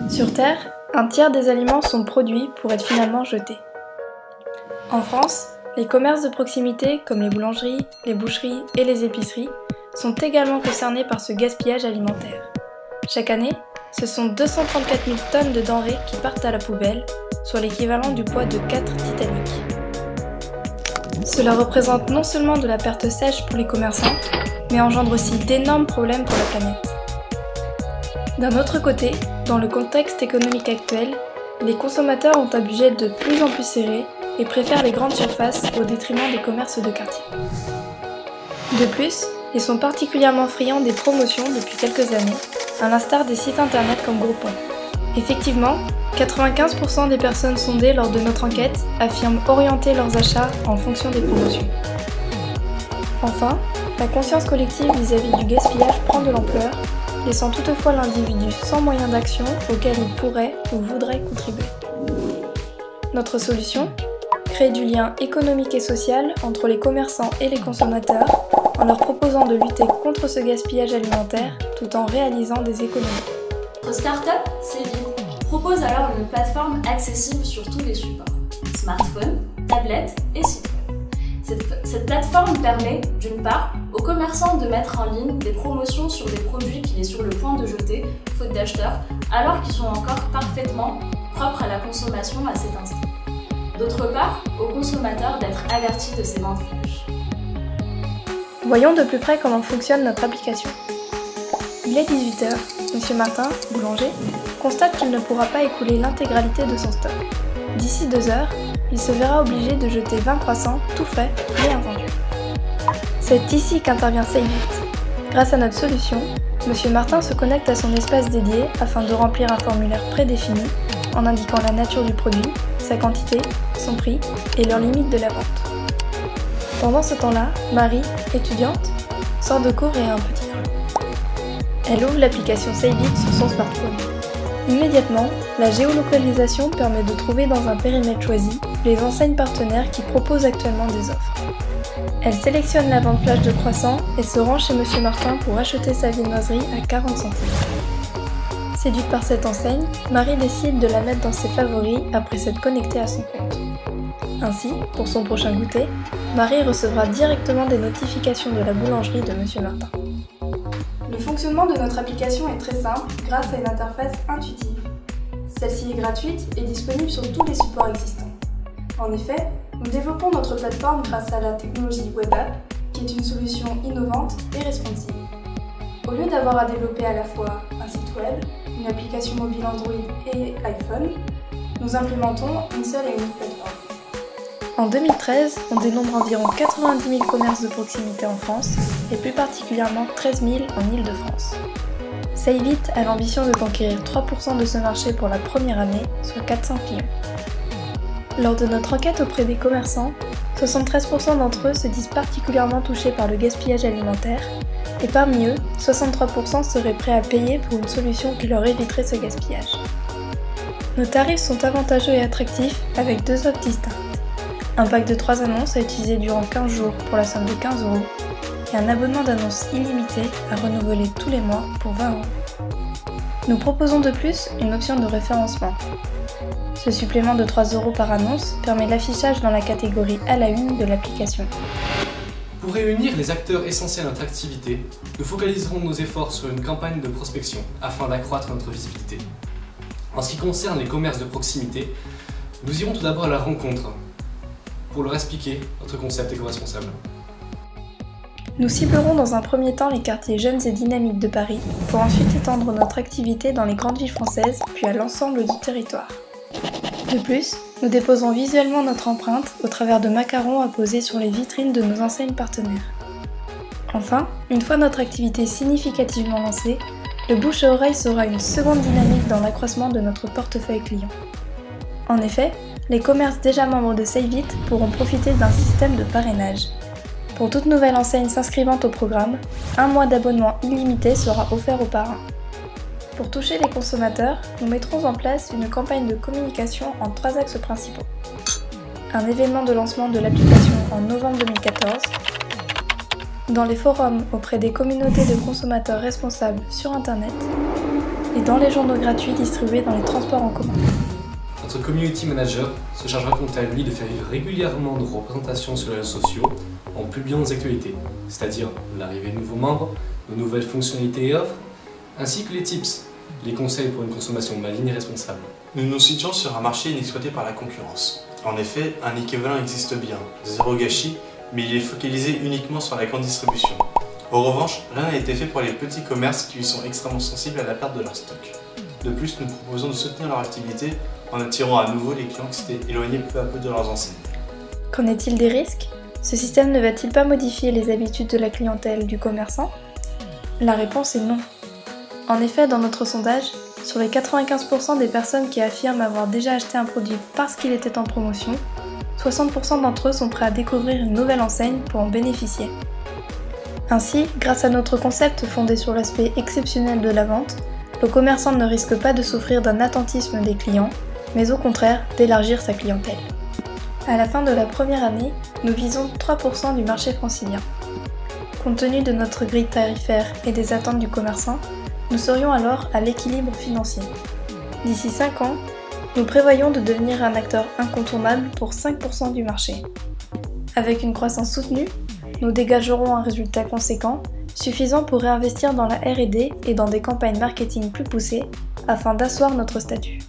Sur Terre, un tiers des aliments sont produits pour être finalement jetés. En France, les commerces de proximité comme les boulangeries, les boucheries et les épiceries sont également concernés par ce gaspillage alimentaire. Chaque année, ce sont 234 000 tonnes de denrées qui partent à la poubelle, soit l'équivalent du poids de 4 Titanic. Cela représente non seulement de la perte sèche pour les commerçants, mais engendre aussi d'énormes problèmes pour la planète. D'un autre côté, dans le contexte économique actuel, les consommateurs ont un budget de plus en plus serré et préfèrent les grandes surfaces au détriment des commerces de quartier. De plus, ils sont particulièrement friands des promotions depuis quelques années, à l'instar des sites internet comme Groupon. Effectivement, 95% des personnes sondées lors de notre enquête affirment orienter leurs achats en fonction des promotions. Enfin, la conscience collective vis-à-vis du gaspillage prend de l'ampleur, laissant toutefois l'individu sans moyen d'action auquel il pourrait ou voudrait contribuer. Notre solution ? Créer du lien économique et social entre les commerçants et les consommateurs en leur proposant de lutter contre ce gaspillage alimentaire tout en réalisant des économies. Notre start-up, Sayvit, propose alors une plateforme accessible sur tous les supports, smartphone, tablette et site web. Cette plateforme permet, d'une part, aux commerçants de mettre en ligne des promotions sur des produits qu'il est sur le point de jeter, faute d'acheteurs, alors qu'ils sont encore parfaitement propres à la consommation à cet instant. D'autre part, aux consommateurs d'être avertis de ces ventes flash. Voyons de plus près comment fonctionne notre application. Il est 18h, Monsieur Martin, boulanger, constate qu'il ne pourra pas écouler l'intégralité de son stock. D'ici 2 heures, il se verra obligé de jeter 20 croissants tout faits mais invendus. C'est ici qu'intervient Sayvit. Grâce à notre solution, Monsieur Martin se connecte à son espace dédié afin de remplir un formulaire prédéfini en indiquant la nature du produit, sa quantité, son prix et leurs limites de la vente. Pendant ce temps-là, Marie, étudiante, sort de cours et a un petit creux. Elle ouvre l'application Sayvit sur son smartphone. Immédiatement, la géolocalisation permet de trouver dans un périmètre choisi les enseignes partenaires qui proposent actuellement des offres. Elle sélectionne la vente flash de croissants et se rend chez Monsieur Martin pour acheter sa viennoiserie à 40 centimes. Séduite par cette enseigne, Marie décide de la mettre dans ses favoris après s'être connectée à son compte. Ainsi, pour son prochain goûter, Marie recevra directement des notifications de la boulangerie de Monsieur Martin. Le fonctionnement de notre application est très simple grâce à une interface intuitive. Celle-ci est gratuite et disponible sur tous les supports existants. En effet, nous développons notre plateforme grâce à la technologie Web App, qui est une solution innovante et responsive. Au lieu d'avoir à développer à la fois un site web, une application mobile Android et iPhone, nous implémentons une seule et unique plateforme. En 2013, on dénombre environ 90 000 commerces de proximité en France et plus particulièrement 13 000 en Île-de-France. Sayvit a l'ambition de conquérir 3% de ce marché pour la première année, soit 400 clients. Lors de notre enquête auprès des commerçants, 73% d'entre eux se disent particulièrement touchés par le gaspillage alimentaire et parmi eux, 63% seraient prêts à payer pour une solution qui leur éviterait ce gaspillage. Nos tarifs sont avantageux et attractifs avec 2 offres distinctes. Un pack de 3 annonces à utiliser durant 15 jours pour la somme de 15 € et un abonnement d'annonces illimité à renouveler tous les mois pour 20 €. Nous proposons de plus une option de référencement. Ce supplément de 3 € par annonce permet l'affichage dans la catégorie à la une de l'application. Pour réunir les acteurs essentiels à notre activité, nous focaliserons nos efforts sur une campagne de prospection afin d'accroître notre visibilité. En ce qui concerne les commerces de proximité, nous irons tout d'abord à la rencontre pour leur expliquer notre concept éco-responsable. Nous ciblerons dans un premier temps les quartiers jeunes et dynamiques de Paris pour ensuite étendre notre activité dans les grandes villes françaises puis à l'ensemble du territoire. De plus, nous déposons visuellement notre empreinte au travers de macarons apposés sur les vitrines de nos enseignes partenaires. Enfin, une fois notre activité significativement lancée, le bouche à oreille sera une seconde dynamique dans l'accroissement de notre portefeuille client. En effet, les commerces déjà membres de Sayvit pourront profiter d'un système de parrainage. Pour toute nouvelle enseigne s'inscrivant au programme, 1 mois d'abonnement illimité sera offert aux parrains. Pour toucher les consommateurs, nous mettrons en place une campagne de communication en 3 axes principaux. Un événement de lancement de l'application en novembre 2014, dans les forums auprès des communautés de consommateurs responsables sur Internet, et dans les journaux gratuits distribués dans les transports en commun. Notre community manager se chargera quant à lui de faire vivre régulièrement nos représentations sur les réseaux sociaux en publiant nos actualités, c'est-à-dire l'arrivée de nouveaux membres, de nouvelles fonctionnalités et offres, ainsi que les tips, les conseils pour une consommation maligne et responsable. Nous nous situons sur un marché inexploité par la concurrence. En effet, un équivalent existe bien, zéro gâchis, mais il est focalisé uniquement sur la grande distribution. En revanche, rien n'a été fait pour les petits commerces qui sont extrêmement sensibles à la perte de leur stock. De plus, nous proposons de soutenir leur activité en attirant à nouveau les clients qui s'étaient éloignés peu à peu de leurs enseignes. Qu'en est-il des risques? Ce système ne va-t-il pas modifier les habitudes de la clientèle du commerçant? La réponse est non. En effet, dans notre sondage, sur les 95% des personnes qui affirment avoir déjà acheté un produit parce qu'il était en promotion, 60% d'entre eux sont prêts à découvrir une nouvelle enseigne pour en bénéficier. Ainsi, grâce à notre concept fondé sur l'aspect exceptionnel de la vente, le commerçant ne risque pas de souffrir d'un attentisme des clients, mais au contraire d'élargir sa clientèle. À la fin de la première année, nous visons 3% du marché francilien. Compte tenu de notre grille tarifaire et des attentes du commerçant, nous serions alors à l'équilibre financier. D'ici 5 ans, nous prévoyons de devenir un acteur incontournable pour 5% du marché. Avec une croissance soutenue, nous dégagerons un résultat conséquent, suffisant pour réinvestir dans la R&D et dans des campagnes marketing plus poussées afin d'asseoir notre statut.